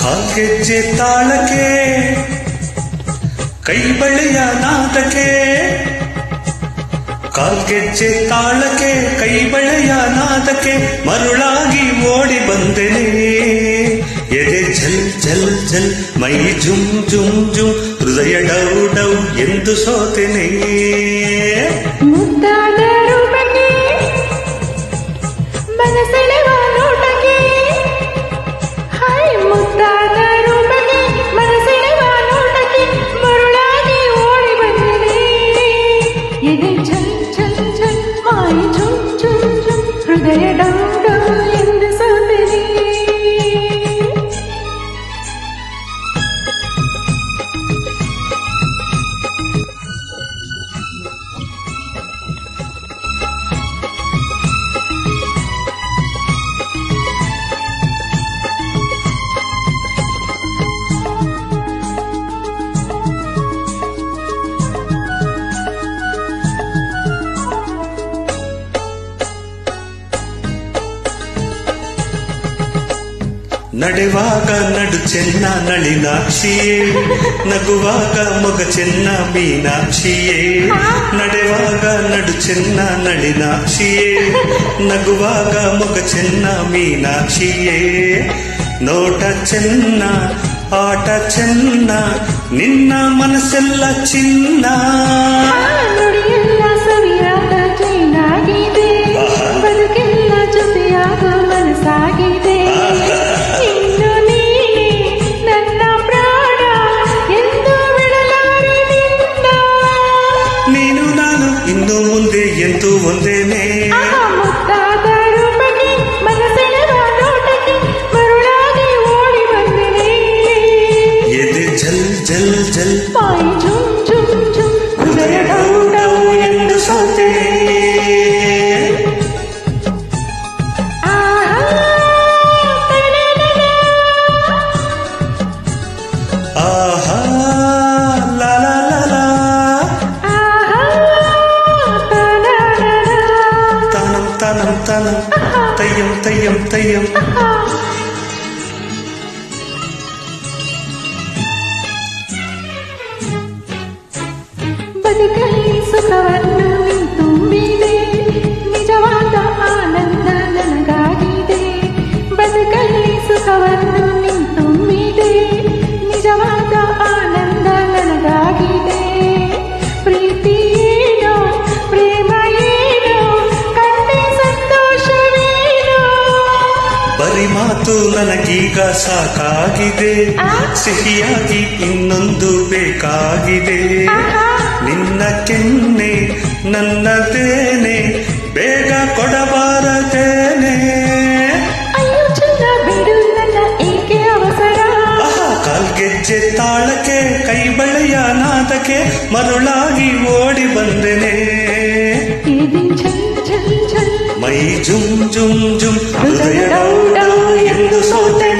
ಕಾಲ್ಗೆಜ್ಜೆ ತಾಳಕ್ಕೆ ಕೈ ಬಳೆಯ ನಾದಕ್ಕೆ ಕಾಲ್ಗೆಜ್ಜೆ ತಾಳಕ್ಕೆ ಕೈ ಬಳೆಯ ನಾದಕ್ಕೆ ಮರುಳಾಗಿ ಓಡಿ ಬಂದೆನೆ ಎದೆ ಝಲ್ ಝಲ್ ಝಲ್ ಮೈ ಜುಮ್ ಜುಮ್ ಜುಮ್ ಹೃದಯ ಡೌ ಡೌ ಎಂದು ಸೋತೆನೆ ಹೃದಯ ಡೌಡ ಎಂದು ಸೋತೆನೆ ನಡೆವಾಗ ನಡು ಚೆನ್ನ ನಳಿನಾಕ್ಷಿಯೇ ನಗುವಾಗ ಮೊಗ ಚೆನ್ನ ಮೀನಾಕ್ಷಿಯೇ ನಡೆವಾಗ ನಡು ಚೆನ್ನ ನಳಿನಾಕ್ಷಿಯೇ ನಗುವಾಗ ಮೊಗ ಚೆನ್ನ ಮೀನಾಕ್ಷಿಯೇ ನೋಟ ಚೆನ್ನ ಆಟ ಚೆನ್ನ ನಿನ್ನ ಮನಸ್ಸೆಲ್ಲ ಚಿನ್ನ ನುಡಿಯೆಲ್ಲ ಸವಿಯಾದ ಚೆನ್ನಾಗಿದೆ ಬದುಕೆಲ್ಲ ಜೊತೆಯಾದ ಮನಸ್ಸಾಗಿದೆ ನೀನು ನಾನು ಇನ್ನು ಮುಂದೆ ಎಂದು ಒಂದೇನೆ ಮುದ್ದಾದ ರೂಪಕ್ಕೆ ಮನಸ್ಸೆಳೆವ ನೋಟಕ್ಕೆ ಮರುಳಾಗಿ ಓಡಿ ಬಂದೆನೆ ಎದೆ ಜಲ್ ಜಲ್ ಜಲ್ ಬಾಯಿ ಜುಮ್ ಜುಮ್ ಜುಮ್ ಹೃದಯ ಡೌ ಡೌ ಎಂದು ಸೋತೆನೆ ಆಹಾ ಲಾ ಲಾ ಲಾ ತನಂ ತನಂ ತನಂ ತಯ್ಯಂ ತಯ್ಯಂ ತಯ್ಯಂ ಬದುಕಲ್ಲಿ ಸುಖವನ್ನು ನೀ ತುಂಬಿದೆ ನಿಜವಾದ ಆನಂದ ನನಗಾಗಿದೆ ಬದುಕಲ್ಲಿ ಸುಖವನ್ನು ನೀ ತುಂಬಿದೆ ನಿಜವಾದ ಆನಂದ ನನಗಾಗಿದೆ ಪ್ರೀತಿ ಏನೋ ಪ್ರೇಮ ಏನೋ ಕಂಡೆ ಸಂತೋಷವೇನೋ ಬರಿ ಮಾತು ನನಗೀಗ ಸಾಕಾಗಿದೆ ಸಿಹಿಯಾಗಿ ಇನ್ನೊಂದು ಬೇಕಾಗಿದೆ ನಿನ್ನ ಕೆನ್ನೆ ನನ್ನದೇನೆ ಬೇಗ ಕೊಡಬಾರದೇನೆ ಅಯ್ಯೋ ಚಂದ ಬಿಡು ನನ್ನ ಏಕೆ ಅವಸರ ಕಾಲ್ಗೆಜ್ಜೆ ತಾಳಕ್ಕೆ ಕೈ ಬಳೆಯ ನಾದಕ್ಕೆ ಮರುಳಾಗಿ ಓಡಿ ಬಂದೆನೆ ಎದೆ ಛಲ್ ಛಲ್ ಛಲ್ ಮೈ ಜುಮ್ ಜುಮ್ ಜುಮ್ ಹೃದಯ ಡೌ ಡೌ ಎಂದು ಸೋತೆ